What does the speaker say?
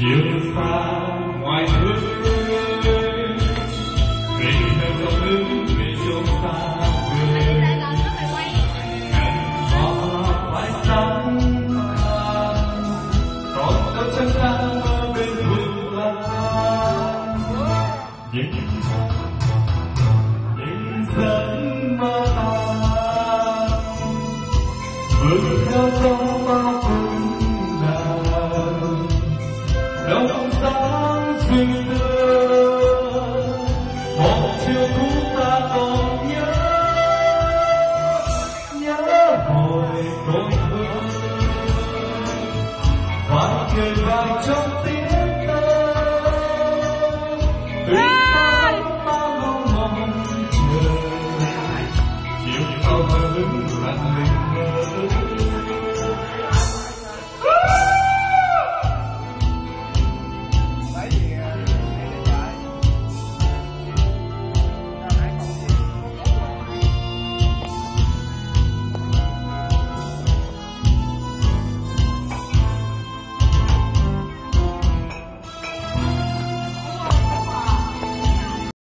chiều xa ngoài khơi về nơi dòng nước về chỗ xa vời ngàn hoa mãi sáng vàng còn đâu chân ta mơ bên vực lan những giấc mơ ta bước theo gió bao phương đàn đông sáng rực rỡ một chiều cũ ta còn nhớ hồi tôi thơ và kề vai trong tim